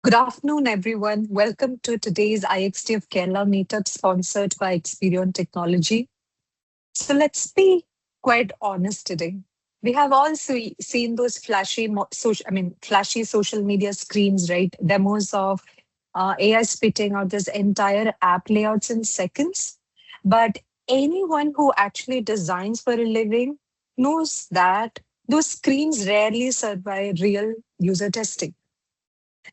Good afternoon, everyone. Welcome to today's IxDF Kerala meetup sponsored by Experion Technology. So let's be quite honest today. We have all seen those flashy social media screens, right? Demos of AI spitting out this entire app layouts in seconds. But anyone who actually designs for a living knows that those screens rarely survive real user testing.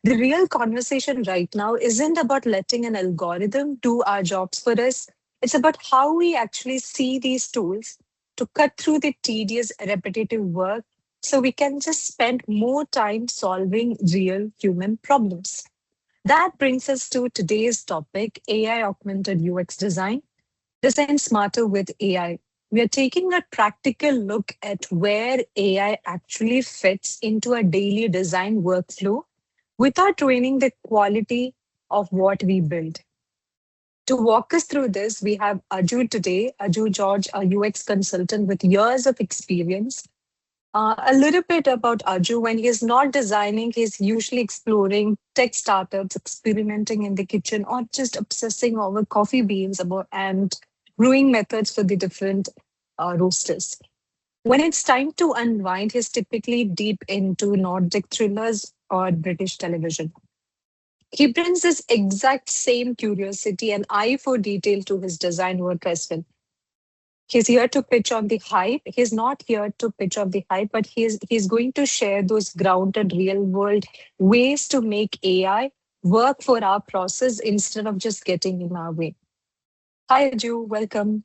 The real conversation right now isn't about letting an algorithm do our jobs for us. It's about how we actually see these tools to cut through the tedious, repetitive work so we can just spend more time solving real human problems. That brings us to today's topic, AI augmented UX design. Design smarter with AI. We are taking a practical look at where AI actually fits into a daily design workflow without ruining the quality of what we build. To walk us through this, we have Aju today, Aju George, a UX consultant with years of experience. A little bit about Aju. When he's not designing, he's usually exploring tech startups, experimenting in the kitchen, or just obsessing over coffee beans and brewing methods for the different roasters. When it's time to unwind, he's typically deep into Nordic thrillers or British television. He brings this exact same curiosity and eye for detail to his design work as well. He's here to pitch on the hype. He's not here to pitch on the hype, but he's going to share those grounded real world ways to make AI work for our process instead of just getting in our way. Hi, Aju. Welcome.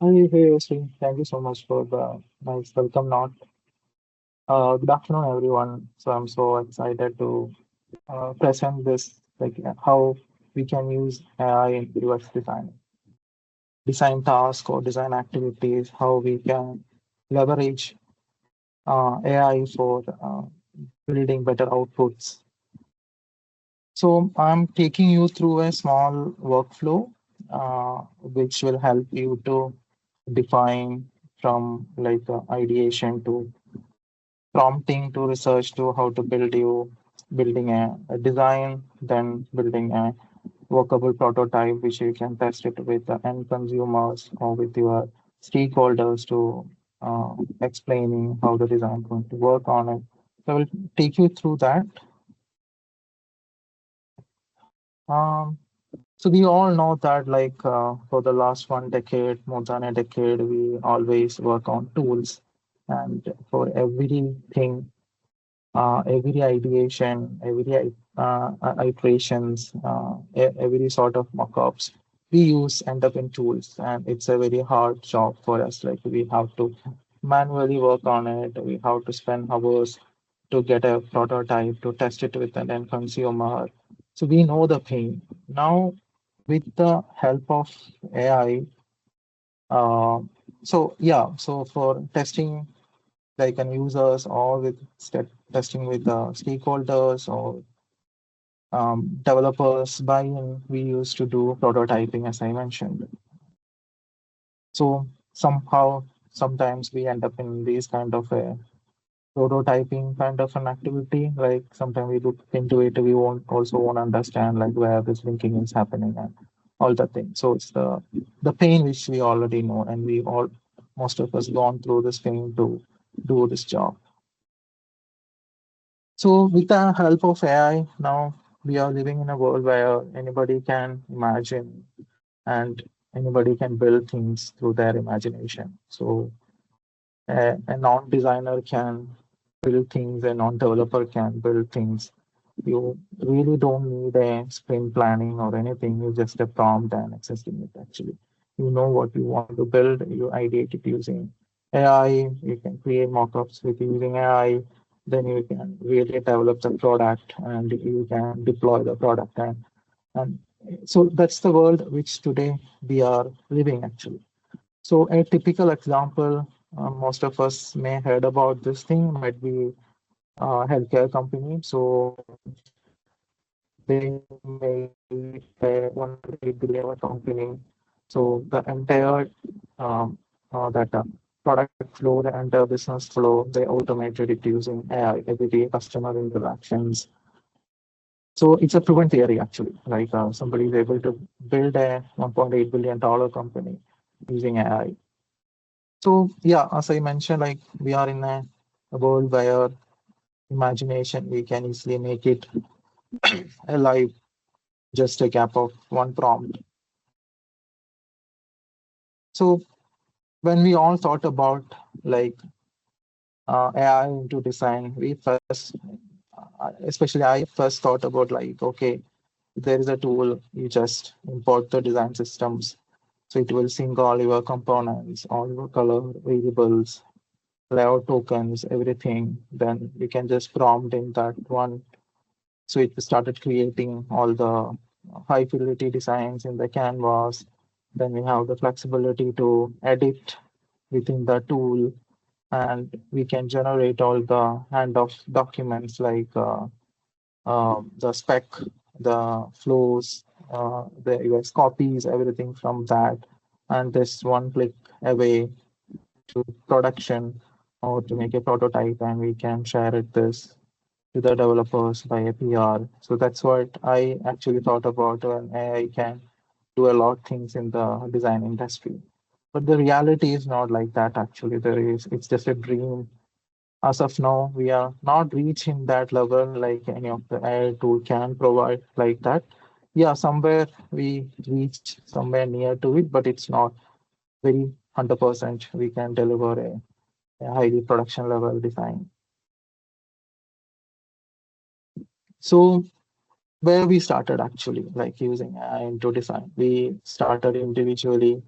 Hi, hey, Yosri. Thank you so much for the nice welcome note. Good afternoon, everyone. So I'm so excited to present this, like how we can use AI in UX design tasks or design activities, how we can leverage AI for building better outputs. So I'm taking you through a small workflow, which will help you to define from like ideation to prompting to research to how to building a design, then building a workable prototype which you can test it with the end consumers or with your stakeholders to explaining how the design is going to work on it. So I will take you through that. Um, so we all know that for the last one decade, more than a decade, we always work on tools, and for everything, every ideation, iterations, every sort of mockups we use end up in tools, and it's a very hard job for us. Like we have to manually work on it. We have to spend hours to get a prototype to test it with an end consumer. So we know the pain. Now, with the help of AI, uh, so for testing like an users or with testing with the stakeholders or developers buy-in, we used to do prototyping as I mentioned. So somehow, sometimes we end up in these kind of a prototyping kind of an activity. Like sometimes we look into it, we won't understand like where this linking is happening and all that thing. So it's the pain which we already know, and we all most of us gone through this pain to do this job. So with the help of AI, now we are living in a world where anybody can imagine and anybody can build things through their imagination. So a non-designer can build things, a non-developer can build things. You really don't need a sprint planning or anything. You just a prompt and accessing it actually. You know what you want to build, you ideate it using AI, you can create mockups with using AI, then you can really develop the product and you can deploy the product and so that's the world which today we are living actually. So a typical example, most of us may heard about this thing, might be a healthcare company. So they made a 1.8 billion company. So the entire that product flow, the entire business flow, they automated it using AI, everyday customer interactions. So it's a proven theory actually. Like somebody is able to build a $1.8 billion company using AI. So yeah, as I mentioned, like we are in a world where imagination we can easily make it alive, just a gap of one prompt. So when we all thought about like AI into design, we first, especially I first thought about like, okay, there is a tool, you just import the design systems. So it will sync all your components, all your color variables, layout tokens, everything. Then you can just prompt in that one. So it started creating all the high fidelity designs in the canvas. Then we have the flexibility to edit within the tool, and we can generate all the hand of documents like the spec, the flows, the US copies, everything from that. And this one click away to production or to make a prototype, and we can share it this to the developers by APR. So that's what I actually thought about when AI can do a lot of things in the design industry. But the reality is not like that actually. It's just a dream. As of now, we are not reaching that level like any of the AI tool can provide like that. Yeah, somewhere we reached somewhere near to it, but it's not very 100% we can deliver a highly production level design. So where we started actually like using AI into design, we started individually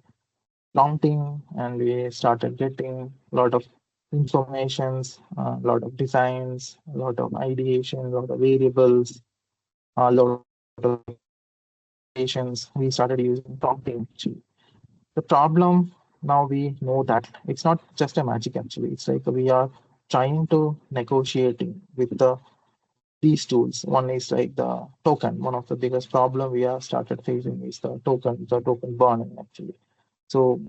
prompting and we started getting a lot of informations, a lot of designs, a lot of ideation, a lot of variables, a lot of iterations. We started using prompting actually. The problem now we know that it's not just a magic actually. It's like we are trying to negotiating with these tools. One is like the token. One of the biggest problem we are started facing is the token burning actually. So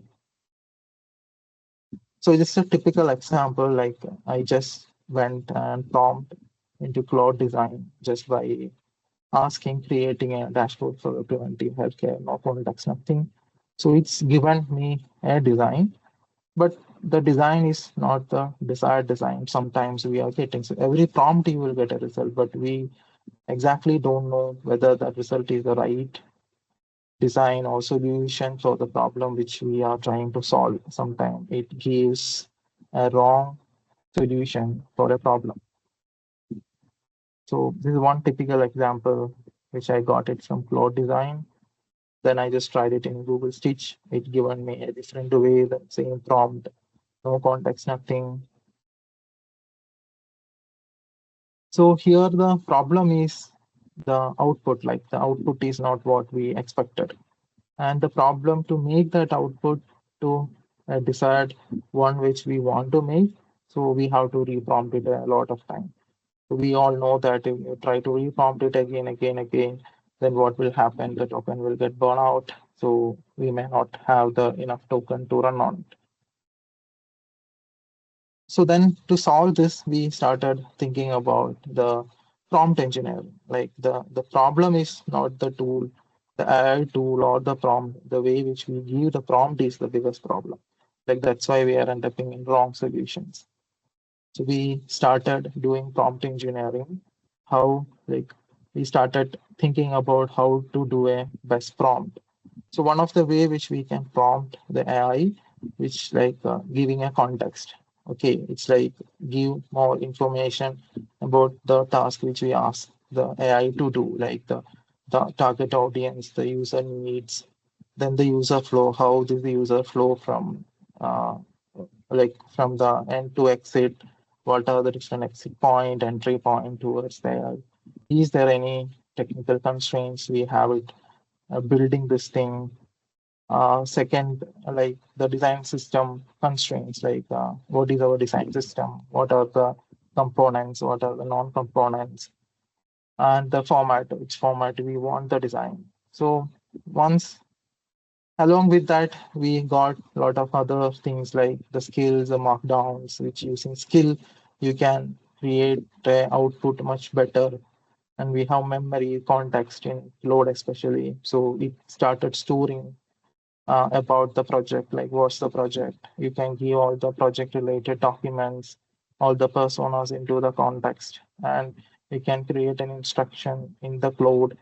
so just a typical example, like I just went and prompt into cloud design just by asking creating a dashboard for preventive healthcare, no context, nothing. So it's given me a design, but the design is not the desired design. Sometimes we are getting, so every prompt you will get a result, but we exactly don't know whether that result is the right design or solution for the problem which we are trying to solve. Sometimes it gives a wrong solution for a problem. So this is one typical example which I got it from Cloud Design. Then I just tried it in Google Stitch. It given me a different way, the same prompt, no context, nothing. So here the problem is the output, like the output is not what we expected. And the problem to make that output to a desired one which we want to make, so we have to reprompt it a lot of time. So we all know that if you try to reprompt it again, then what will happen? The token will get burned out. So we may not have the enough token to run on it. So then to solve this, we started thinking about the prompt engineering. Like the problem is not the tool, the AI tool or the prompt. The way which we give the prompt is the biggest problem. Like that's why we are ending up in wrong solutions. So we started doing prompt engineering. How like we started thinking about how to do a best prompt. So one of the way which we can prompt the AI, which like giving a context. Okay, it's like give more information about the task which we ask the AI to do, like the target audience, the user needs, then the user flow, how does the user flow from uh, like from the end to exit, what are the different exit point, entry point towards there. Is there any technical constraints we have it building this thing? Second, like the design system constraints, like what is our design system? What are the components? What are the non-components? And the format, which format we want the design. So once along with that, we got a lot of other things like the skills, the markdowns, which using skill, you can create the output much better. and we have memory, context in load especially. So it started storing about the project, like what's the project. You can give all the project related documents, all the personas into the context, and you can create an instruction in the cloud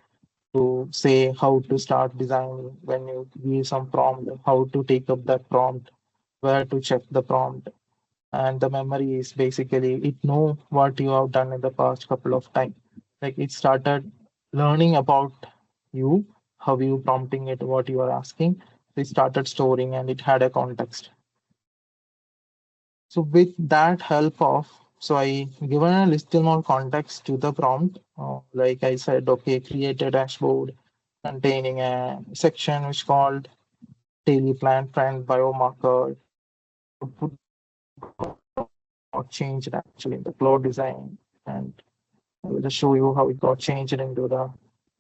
to say how to start designing. When you give some prompt, how to take up that prompt, where to check the prompt. And the memory is basically it know what you have done in the past couple of times. Like it started learning about you, how you prompting it, what you are asking. It started storing and it had a context. So with that help of, so I given a little more context to the prompt. Like I said, okay, create a dashboard containing a section which called daily plant trend biomarker. The output got changed actually in the cloud design, and I will just show you how it got changed into the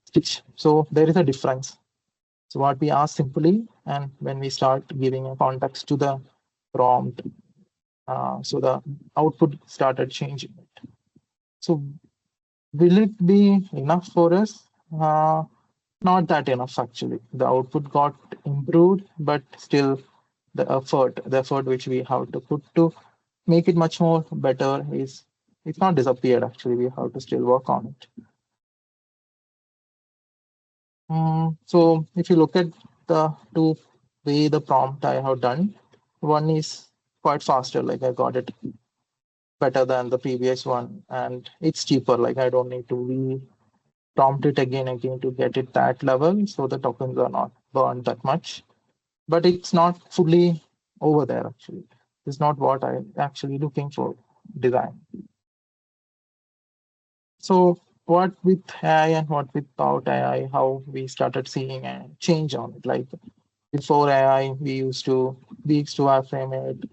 stitch. So there is a difference. So what we ask simply, and when we start giving a context to the prompt, so the output started changing it. So will it be enough for us? Not that enough actually. The output got improved, but still the effort which we have to put to make it much more better is it's not disappeared actually. We have to still work on it. So if you look at the two way the prompt I have done, one is quite faster, like I got it better than the previous one, and it's cheaper. Like I don't need to prompt it again to get it that level, so the tokens are not burned that much. But it's not fully over there actually. It's not what I'm actually looking for design. So what with AI and what without AI, how we started seeing a change on it. Like before AI, we used to wireframe it,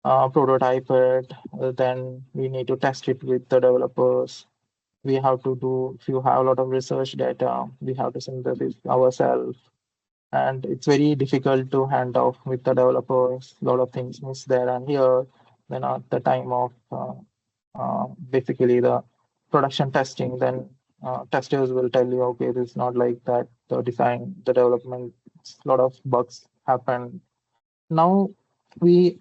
prototype it, then we need to test it with the developers. We have to do, if you have a lot of research data, we have to synthesize ourselves. And it's very difficult to hand off with the developers. A lot of things miss there and here. Then at the time of basically the production testing, then testers will tell you, okay, this is not like that. The design, the development, a lot of bugs happen. Now we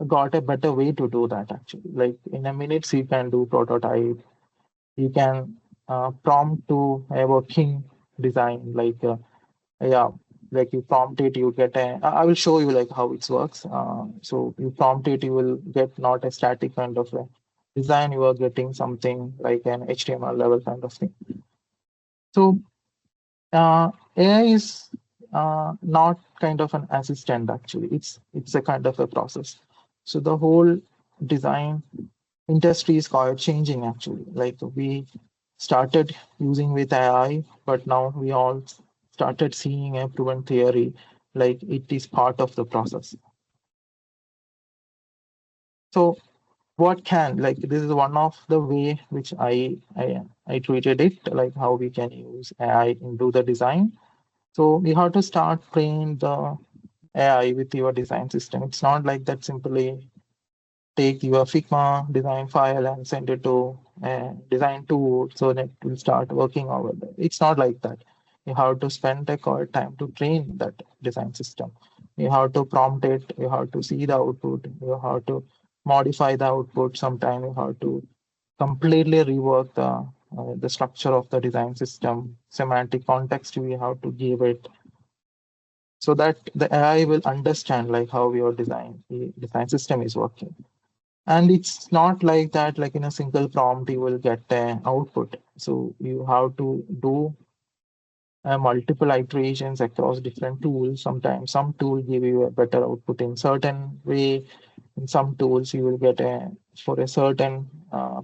got a better way to do that actually. Like in a minute, you can do prototype. You can prompt to a working design, like yeah, like you prompt it, you get a. I will show you like how it works. So you prompt it, you will get not a static kind of a design. You are getting something like an HTML level kind of thing. So AI is not kind of an assistant actually. It's a kind of a process. So the whole design industry is quite changing actually. Like we started using with AI, but now we all started seeing a proven theory, like it is part of the process. So what can, like this is one of the way which I treated it, like how we can use AI into the design. So we have to start train the AI with your design system. It's not like that simply take your Figma design file and send it to a design tool so that it will start working over there. It's not like that. You have to spend a quite time to train that design system. You have to prompt it, you have to see the output, you have to modify the output. Sometime you have to completely rework the structure of the design system, semantic context we have to give it so that the AI will understand like how your design system is working. And it's not like that, like in a single prompt, you will get an output. So you have to do multiple iterations across different tools. Sometimes some tool give you a better output in certain way. In some tools, you will get a for a certain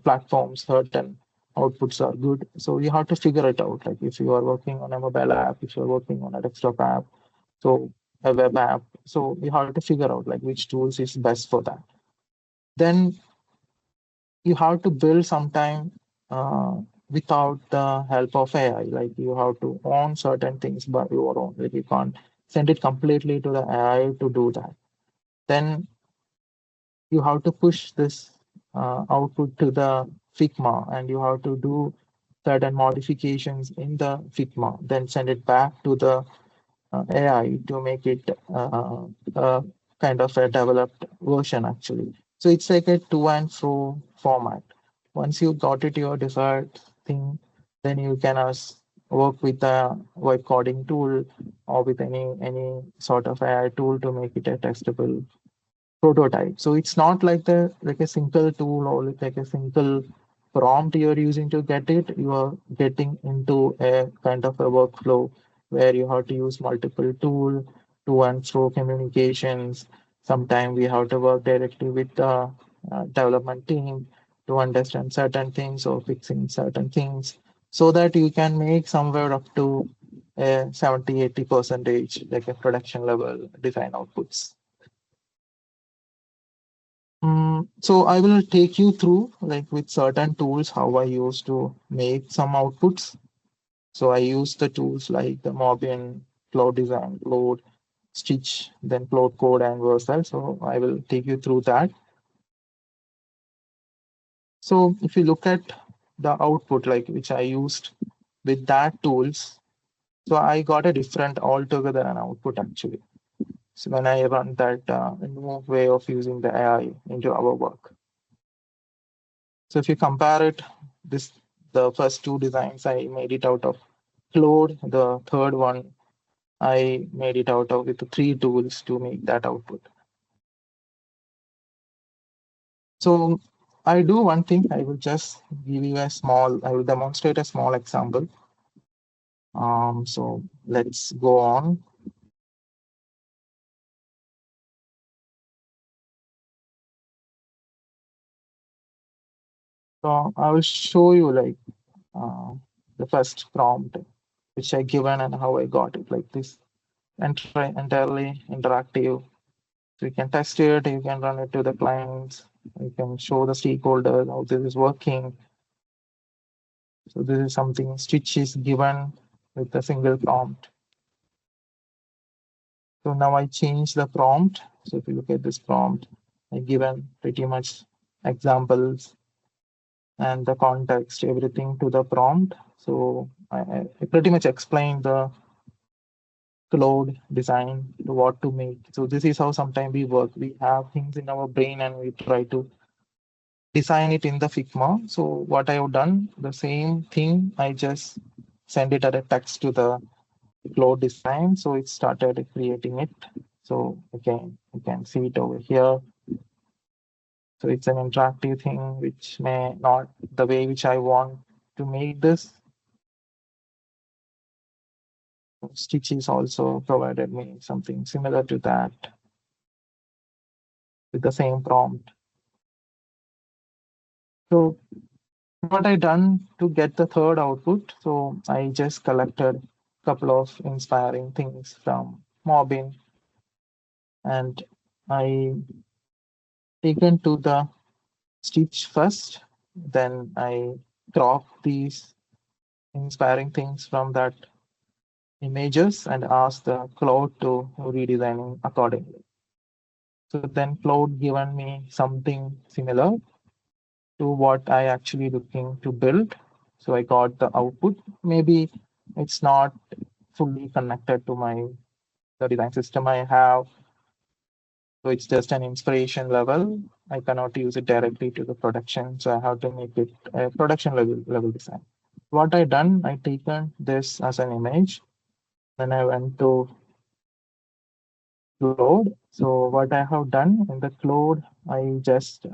platform, certain outputs are good. So you have to figure it out. Like if you are working on a mobile app, if you're working on a desktop app, so a web app. So you have to figure out like which tools is best for that. Then you have to build sometime uh, without the help of AI. Like you have to own certain things by your own. Like you can't send it completely to the AI to do that. Then you have to push this output to the Figma, and you have to do certain modifications in the Figma, then send it back to the AI to make it kind of a developed version actually. So it's like a to and fro format. Once you got it your desired thing, then you can work with a web coding tool or with any sort of AI tool to make it a testable prototype. So it's not like a single tool or like a single prompt you're using to get it. You are getting into a kind of a workflow where you have to use multiple tool to and fro communications. Sometimes we have to work directly with the development team to understand certain things or fixing certain things so that you can make somewhere up to a 70-80 percentage like a production level design outputs. So I will take you through like with certain tools how I used to make some outputs. So I use the tools like the Mobian, Cloud Design, Cloud Stitch, then Cloud Code and Vercel. So I will take you through that. So if you look at the output like which I used with that tools, so I got a different altogether an output actually. So when I run that new way of using the AI into our work. So if you compare it, this the first two designs I made it out of Claude. The third one I made it out of with the three tools to make that output. So I do one thing. I will just give you a small. I will demonstrate a small example. So let's go on. So I will show you like uh, the first prompt which I given and how I got it like this. Entirely interactive. So you can test it, you can run it to the clients, you can show the stakeholders how this is working. So this is something Stitch is given with a single prompt. So now I change the prompt. So if you look at this prompt, I given pretty much examples and the context, everything to the prompt. So I pretty much explain the cloud design to what to make. So this is how sometimes we work. We have things in our brain and we try to design it in the Figma. So what I have done, the same thing, I just send it as a text to the cloud design. So it started creating it. So again, you can see it over here. So it's an interactive thing, which may not the way which I want to make this. Stitches also provided me something similar to that with the same prompt. So what I done to get the third output, so I just collected a couple of inspiring things from Mobbin and I taken to the Stitch first, then I crop these inspiring things from that images and ask the cloud to redesigning accordingly. So then cloud given me something similar to what I actually looking to build. So I got the output. Maybe it's not fully connected to my the design system I have. So it's just an inspiration level. I cannot use it directly to the production. So I have to make it a production level design. What I done, I taken this as an image. Then I went to Cloud. So what I have done in the Cloud, I just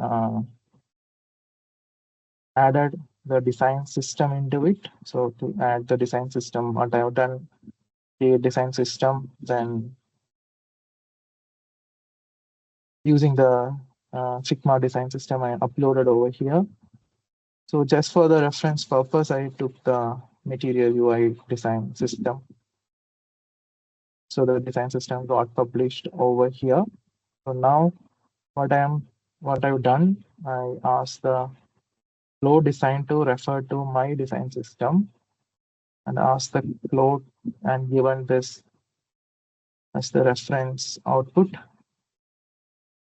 added the design system into it. So to add the design system, what I have done, the design system, then using the Figma design system, I uploaded over here. So just for the reference purpose, I took the material UI design system. So the design system got published over here. So now what I've done, I asked the flow design to refer to my design system and ask the flow and given this as the reference output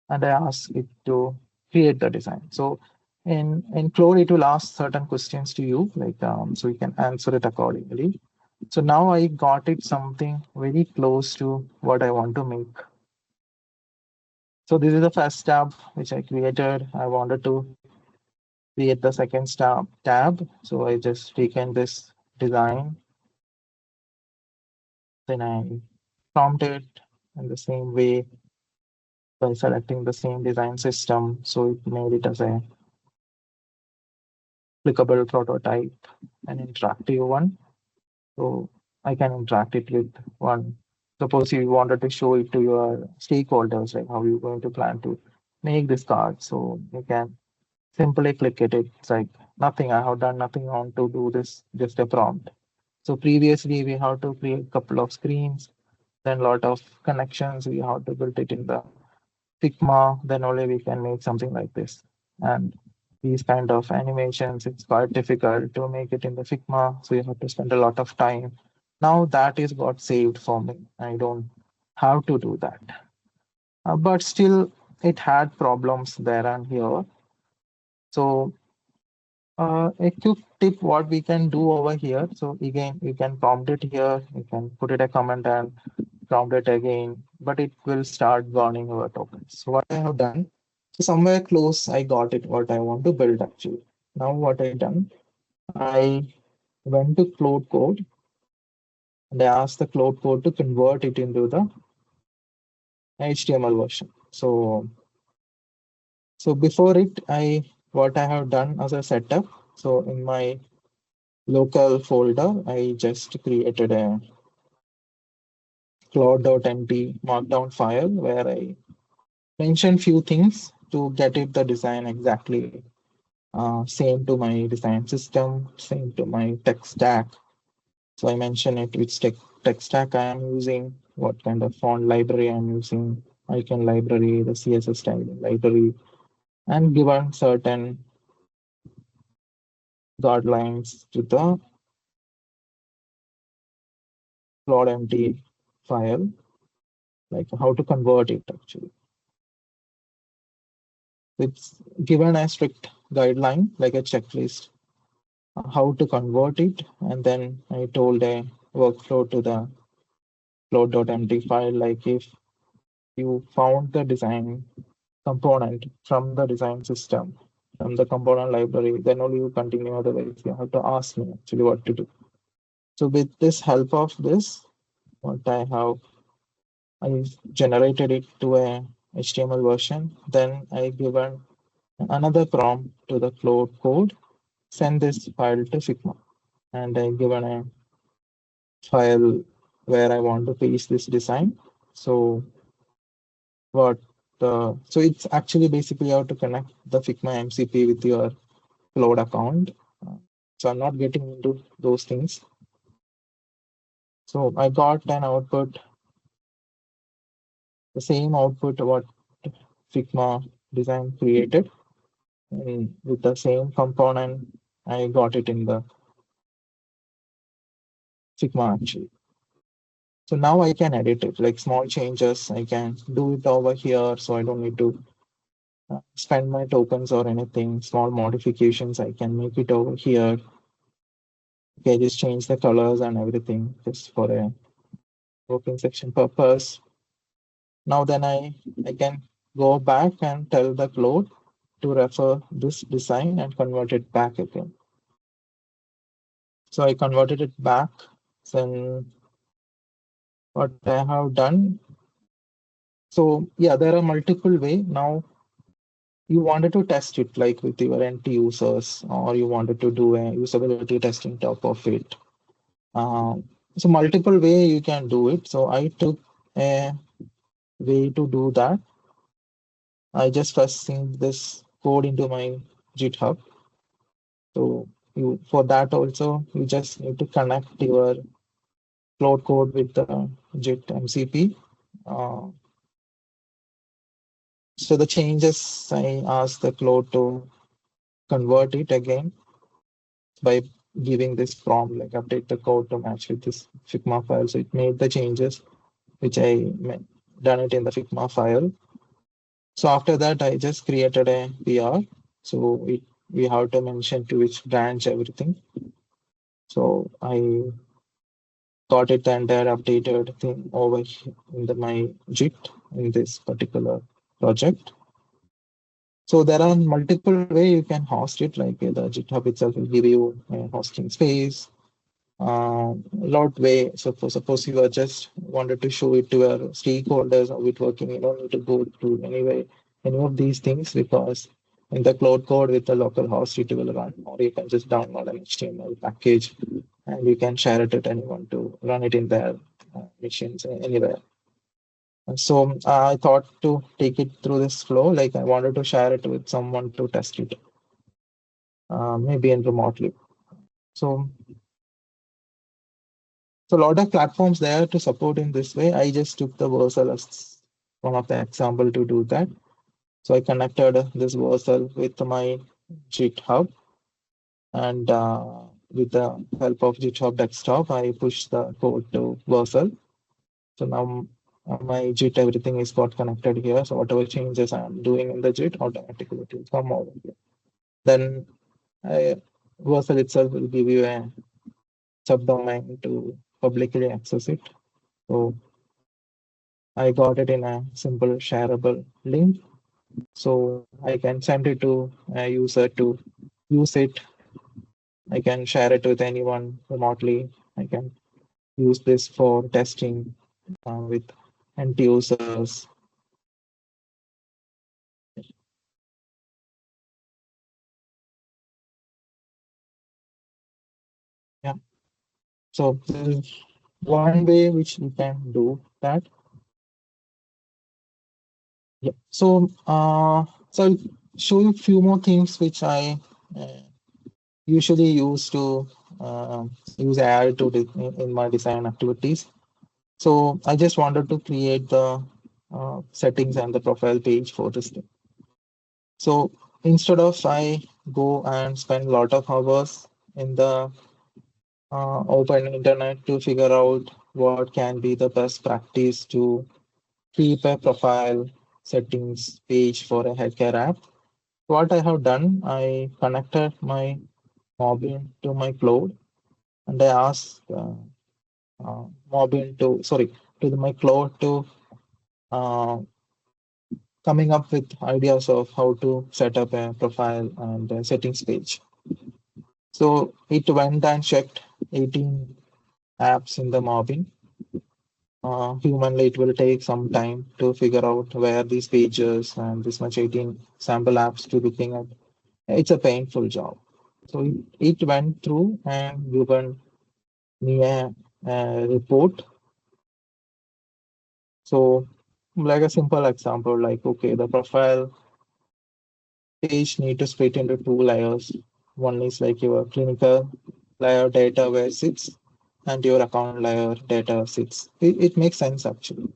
and I ask it to create the design. So In Claude, it will ask certain questions to you, like so you can answer it accordingly. So now I got it something very close to what I want to make. So this is the first tab which I created. I wanted to create the second tab. So I just taken this design, then I prompted in the same way by selecting the same design system. So it made it as a clickable prototype, an interactive one. So I can interact it with one. Suppose you wanted to show it to your stakeholders, like how you're going to plan to make this card. So you can simply click it. It's like nothing. I have done nothing on to do this, just a prompt. So previously we have to create a couple of screens, then a lot of connections. We have to build it in the Figma, then only we can make something like this. And these kind of animations, it's quite difficult to make it in the Figma, so you have to spend a lot of time. Now that is got saved for me. I don't have to do that. But still, it had problems there and here. So a quick tip what we can do over here. So again, you can prompt it here. You can put it a comment and prompt it again, but it will start burning your tokens. So what I have done, so somewhere close, I got it what I want to build actually. Now what I done, I went to Cloud Code and I asked the Cloud Code to convert it into the HTML version. So before it, what I have done as a setup. So in my local folder, I just created a cloud.mt markdown file where I mentioned few things to get it the design exactly same to my design system, same to my tech stack. So I mentioned it which tech stack I am using, what kind of font library I'm using, icon library, the CSS styling library, and given certain guidelines to the cloud.mt file, like how to convert it actually. It's given a strict guideline, like a checklist, how to convert it. And then I told a workflow to the float.mt file, like if you found the design component from the design system, from the component library, then only you continue. Otherwise, you have to ask me actually what to do. So with this help of this, what I generated it to a HTML version. Then I given another prompt to the Cloud Code, send this file to Figma. And I given a file where I want to paste this design. So what so it's actually basically how to connect the Figma MCP with your cloud account. So I'm not getting into those things. So I got an output, the same output what Figma design created, and with the same component. I got it in the Figma actually. So now I can edit it, like small changes. I can do it over here, so I don't need to spend my tokens or anything. Small modifications, I can make it over here. Okay, just change the colors and everything just for a working section purpose. Now then I can go back and tell the cloud to refer this design and convert it back again. So I converted it back. Then what I have done. So yeah, there are multiple way. Now you wanted to test it like with your end users, or you wanted to do a usability testing top of it. So multiple way you can do it. So I took a way to do that. I just first synced this code into my GitHub. So you for that also you just need to connect your Cloud Code with the Git MCP. Uh, so the changes I asked the Cloud to convert it again by giving this prompt, like update the code to match with this Figma file. So it made the changes which done it in the Figma file. So after that, I just created a PR. So it we have to mention to which branch everything. So I got it the entire updated thing over in my Git in this particular project. So there are multiple way you can host it, like the GitHub itself will give you a hosting space, lot way. So suppose you are just wanted to show it to your stakeholders how it working, you don't need to go to any of these things because in the cloud code with the local host it will run, or you can just download an HTML package and you can share it to anyone to run it in their machines anywhere. So I thought to take it through this flow, like I wanted to share it with someone to test it, maybe in remotely. So So a lot of platforms there to support in this way. I just took the Vercel as one of the example to do that. So I connected this Vercel with my GitHub, and with the help of GitHub desktop, I pushed the code to Vercel. So now my Git everything is got connected here. So whatever changes I'm doing in the Git, automatically it will come over here. Then Vercel itself will give you a subdomain to publicly access it. So I got it in a simple shareable link. So I can send it to a user to use it. I can share it with anyone remotely. I can use this for testing with end users. Yeah. So this is one way which you can do that. Yeah. So I'll show you a few more things which I usually use to use AI to in my design activities. So I just wanted to create the settings and the profile page for this thing. So instead of I go and spend a lot of hours in the open internet to figure out what can be the best practice to keep a profile settings page for a healthcare app, what I have done, I connected my Mobile to my cloud and I asked Mobile to, sorry, to my cloud to uh, coming up with ideas of how to set up a profile and a settings page. So it went and checked 18 apps in the mobbing. Humanly, it will take some time to figure out where these pages and this much 18 sample apps to looking at. It's a painful job. So it went through and given me a report. So like a simple example, like, okay, the profile page need to split into two layers. One is like your clinical layer data where it sits, and your account layer data sits. It makes sense actually.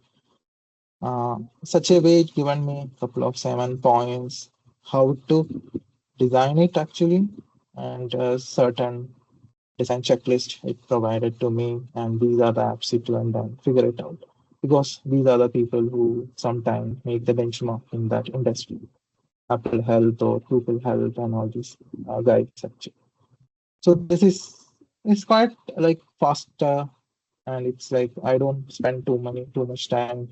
Such a way it given me a couple of 7 points how to design it actually, and a certain design checklist it provided to me, and these are the apps it went and figure it out because these are the people who sometimes make the benchmark in that industry. Apple Health or Google Health and all these guides actually. So this is it's quite like faster, and it's like I don't spend too much time.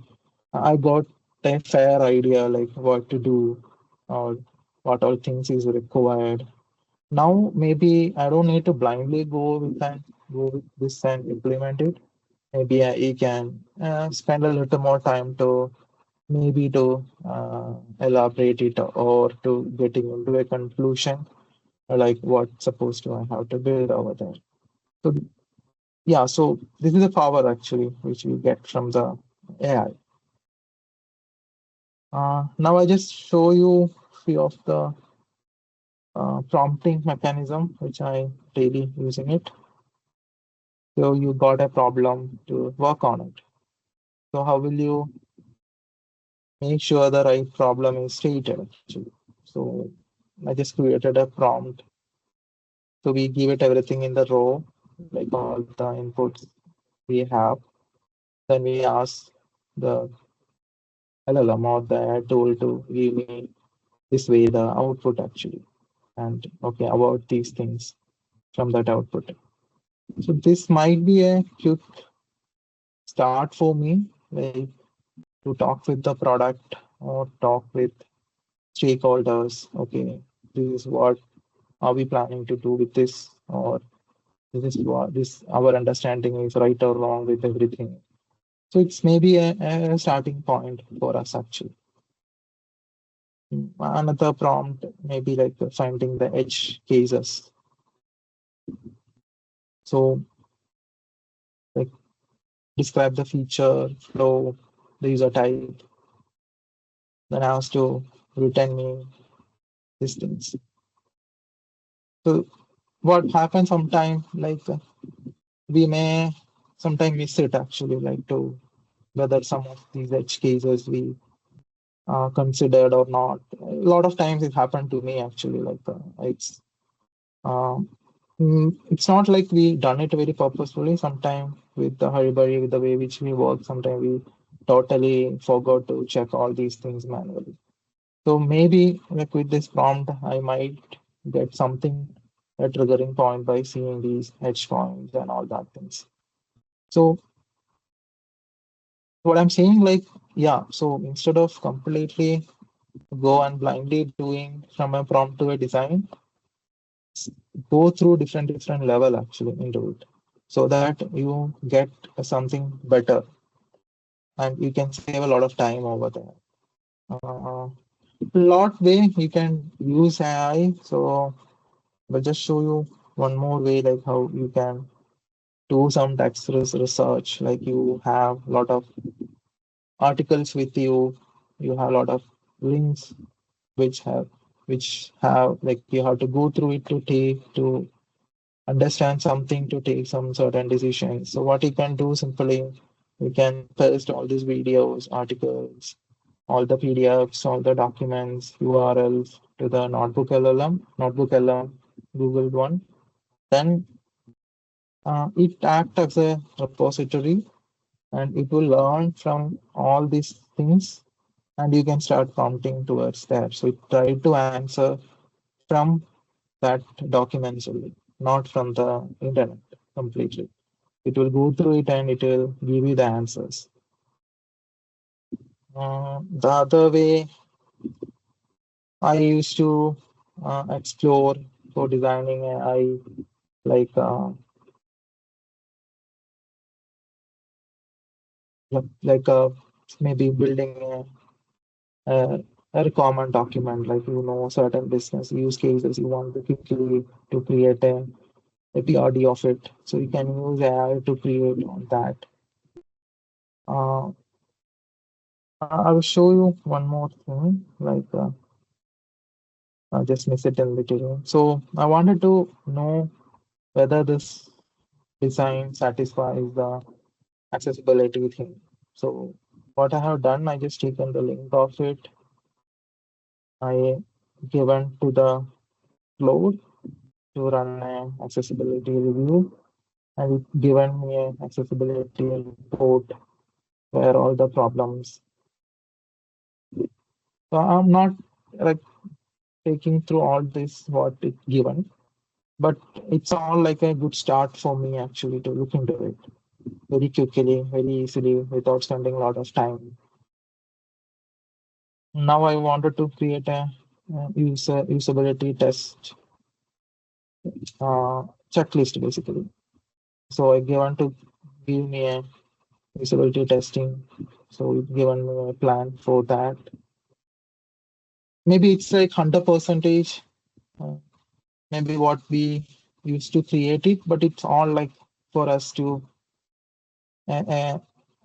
I got a fair idea like what to do or what all things is required. Now maybe I don't need to blindly go with this and implement it. Maybe I can spend a little more time to maybe to elaborate it or to getting into a conclusion like what supposed to I have to build over there. So yeah, so this is the power actually which we get from the AI. Now I just show you few of the prompting mechanism which I daily using it. So you got a problem to work on it. So how will you make sure the right problem is stated actually? So I just created a prompt. So we give it everything in the row, like all the inputs we have. Then we ask the LLM or the tool to give me this way the output actually. and okay, about these things from that output. So this might be a quick start for me, like to talk with the product or talk with stakeholders. Okay, this is what are we planning to do with this, or this is what this our understanding is right or wrong with everything. So it's maybe a starting point for us actually. Another prompt maybe like finding the edge cases. So like describe the feature, flow, the user type, then has to return me these things. So what happens sometimes like we may sometimes miss it actually, like to whether some of these edge cases we considered or not. A lot of times it happened to me actually, like um, it's not like we done it very purposefully. Sometimes with the hurry with the way which we work, sometimes we totally forgot to check all these things manually. So maybe like with this prompt, I might get something a triggering point by seeing these edge points and all that things. So what I'm saying, like, yeah, so instead of completely go and blindly doing from a prompt to a design, go through different level actually into it so that you get something better and you can save a lot of time over there. Lot way you can use AI. So I'll just show you one more way, like how you can do some text research. Like you have a lot of articles with you, you have a lot of links which have like you have to go through it to understand something, to take some certain decisions. So what you can do simply, you can paste all these videos, articles, all the PDFs, all the documents, URLs to the Notebook LM, Google one. Then it acts as a repository and it will learn from all these things and you can start prompting towards that. So it try to answer from that documents only, not from the internet completely. It will go through it and it will give you the answers. The other way I used to explore for designing AI, like like maybe building a requirement document, like certain business use cases you want to quickly to create a PRD of it. So you can use AI to create on that. Uh, I will show you one more thing, like I just miss it in between. So I wanted to know whether this design satisfies the accessibility thing. So what I have done, I just taken the link of it, I given to the cloud to run an accessibility review, and it given me an accessibility report where all the problems. So I'm not like taking through all this what it given, but it's all like a good start for me actually to look into it very quickly, very easily, without spending a lot of time. Now I wanted to create a usability test checklist basically. So I given to give me a usability testing. So it given me a plan for that. Maybe it's like 100%, uh, maybe what we used to create it, but it's all like for us to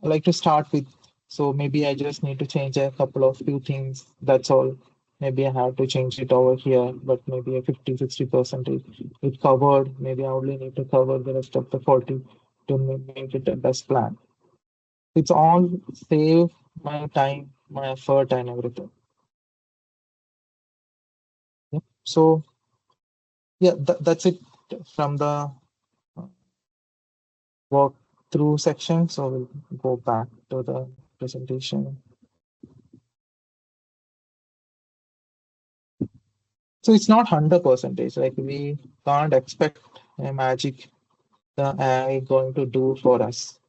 like to start with. So maybe I just need to change a couple of few things. That's all. Maybe I have to change it over here, but maybe a 50-60% it covered. Maybe I only need to cover the rest of the 40 to make it a best plan. It's all save my time, my effort, and everything. Yep. So yeah, that's it from the uh, walk through section. So we'll go back to the presentation. So it's not 100%. Like we can't expect a magic the AI going to do for us.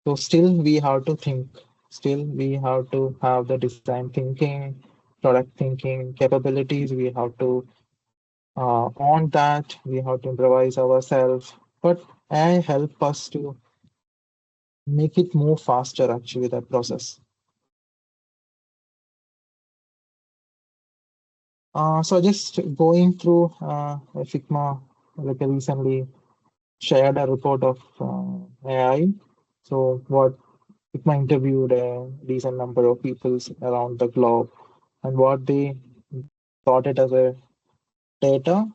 So still we have to think. Still we have to have the design thinking, product thinking capabilities. We have to on that. We have to improvise ourselves. But AI help us to make it move faster. Actually, that process. So just going through Figma, like I recently shared a report of AI. So what Figma interviewed a decent number of people around the globe, and what they thought it as a data.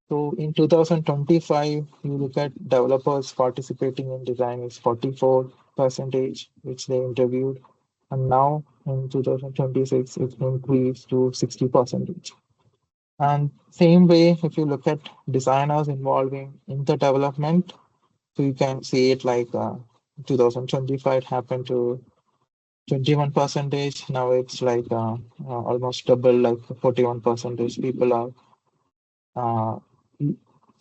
So in 2025, you look at developers participating in design is 44 percentage, which they interviewed, and now in 2026, it's increased to 60 percentage. And same way, if you look at designers involving in the development, so you can see it like 2025 it happened to 21 percentage. Now it's like almost double, like 41 percentage people are uh,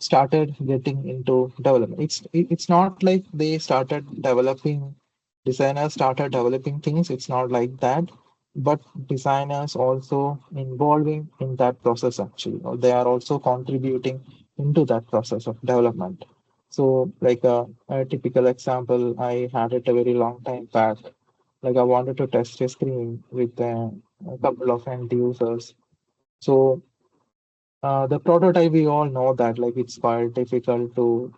started getting into development. It's not like they started developing, designers started developing things. It's not like that, but designers also involving in that process actually, or they are also contributing into that process of development. So like a typical example, I had it a very long time back. Like I wanted to test a screen with a couple of end users. So the prototype, we all know that like it's quite difficult to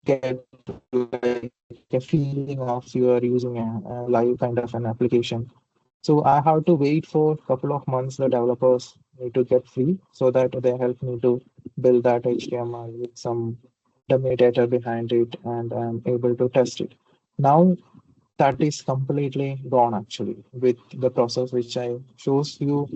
get like a feeling of you are using a live kind of an application. So I have to wait for a couple of months. The developers need to get free so that they help me to build that HTML with some dummy data behind it, and I'm able to test it. Now that is completely gone actually with the process which I shows you.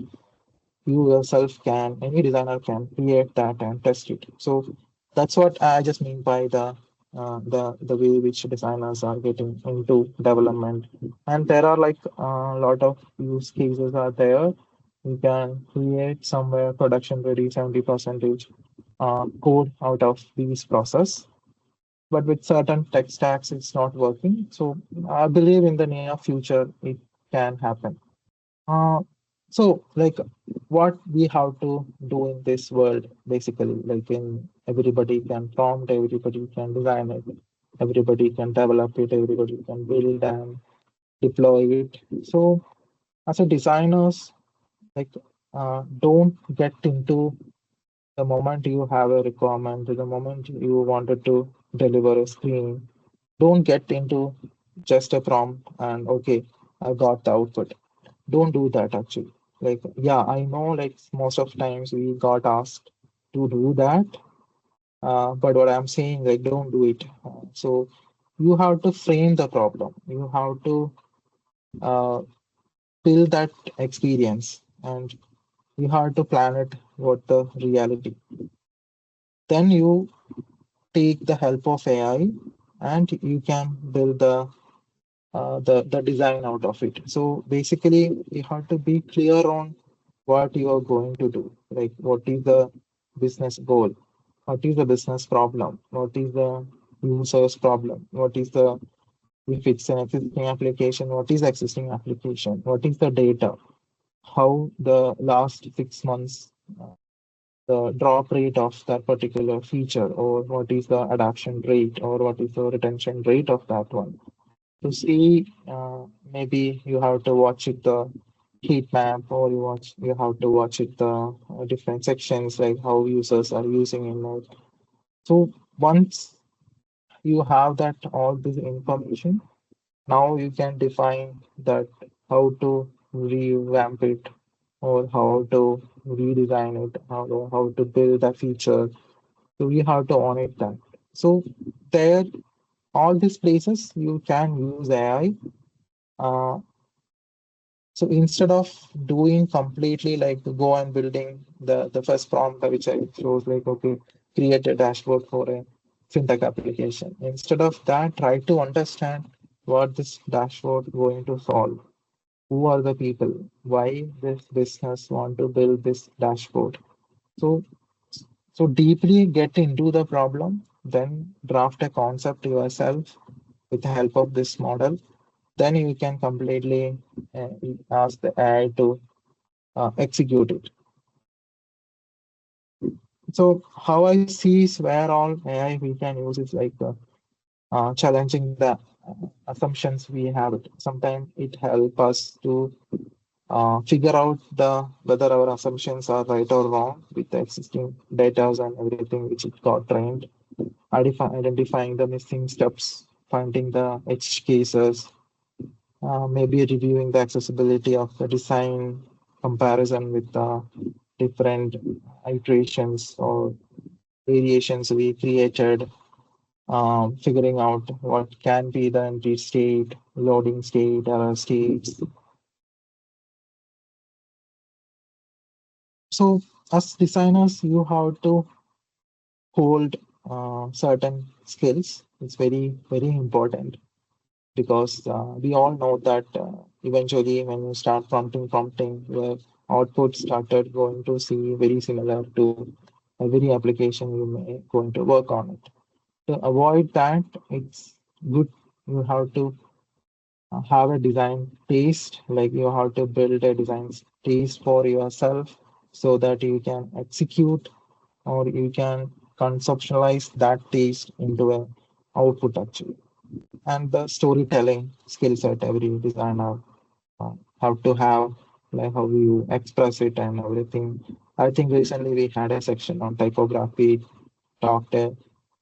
You yourself can, any designer can create that and test it. So that's what I just mean by the way which designers are getting into development. And there are like a lot of use cases are there. You can create somewhere production ready 70 percentage code out of these process. But with certain tech stacks, it's not working. So I believe in the near future it can happen. Uh, so, like, what we have to do in this world, basically, like, in everybody can prompt, everybody can design it, everybody can develop it, everybody can build and deploy it. So, as a designers, like, don't get into the moment you have a requirement, the moment you wanted to deliver a screen, don't get into just a prompt and okay, I got the output. Don't do that actually. Like, yeah, I know like most of times we got asked to do that, but what I'm saying, like, don't do it. So you have to frame the problem. You have to uh, build that experience, and you have to plan it what the reality. Then you take the help of AI, and you can build the design out of it. So basically, you have to be clear on what you are going to do. Like, what is the business goal? What is the business problem? What is the user's problem? What is the, if it's an existing application, what is the existing application? What is the data? How the last 6 months, the drop rate of that particular feature, or what is the adoption rate, or what is the retention rate of that one? To see, maybe you have to watch it the heat map, or you have to watch it the different sections, like how users are using it. So once you have that all this information, now you can define that how to revamp it, or how to redesign it, how to build a feature. So you have to own it that. So there, all these places you can use AI. Uh, So instead of doing completely like go and building the first prompt which I chose, like okay, create a dashboard for a fintech application. Instead of that, try to understand what this dashboard going to solve. who are the people, why this business want to build this dashboard. So so deeply get into the problem, then draft a concept yourself with the help of this model. Then you can completely uh, ask the AI to execute it. So how I see is where all AI we can use is like challenging the assumptions we have. It sometimes it help us to figure out the whether our assumptions are right or wrong with the existing data and everything which it got trained. Identifying the missing steps, finding the edge cases, maybe reviewing the accessibility of the design, comparison with the different iterations or variations we created, figuring out what can be the entry state, loading state, error states. So, as designers, you have to hold certain skills. It's very, very important because we all know that eventually when you start prompting, your output started going to see very similar to every application you may going to work on it. To avoid that, it's good you have to have a design taste, like you have to build a design taste for yourself so that you can execute or you can conceptualize that taste into a output actually. And the storytelling skill set every designer have to have, like how you express it and everything. I think recently we had a section on typography, talked a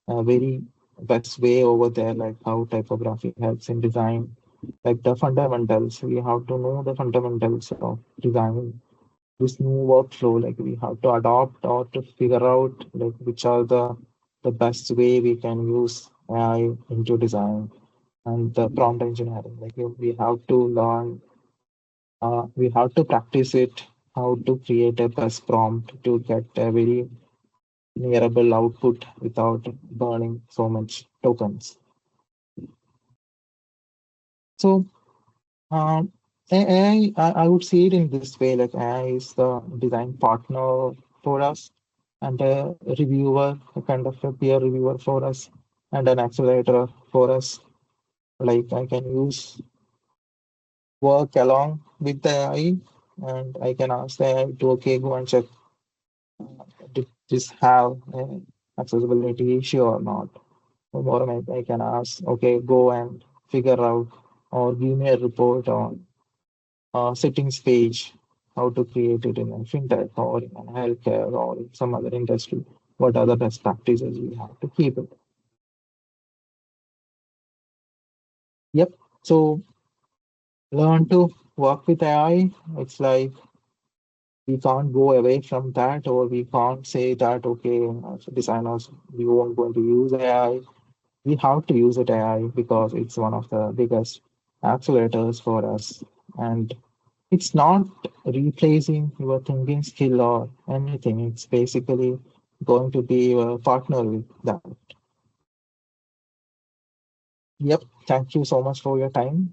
very best way over there, like how typography helps in design, like the fundamentals. We have to know the fundamentals of design, this new workflow. Like we have to adopt or to figure out like which are the best way we can use AI into design and the prompt engineering. Like we have to learn, we have to practice it, how to create a best prompt to get a very nearable output without burning so much tokens. So um, I would see it in this way, like AI is the design partner for us and a reviewer, a kind of a peer reviewer for us and an accelerator for us. Like I can use work along with the AI and I can ask the AI to, okay, go and check, did this have an accessibility issue or not? Or I can ask, okay, go and figure out or give me a report on settings page, how to create it in a fintech or in a healthcare or in some other industry. What are the best practices we have to keep it? Yep. So learn to work with AI. It's like we can't go away from that, or we can't say that, okay, as designers, we won't going to use AI. We have to use it AI because it's one of the biggest accelerators for us. And it's not replacing your thinking skill or anything. It's basically going to be your partner with that. Yep. Thank you so much for your time.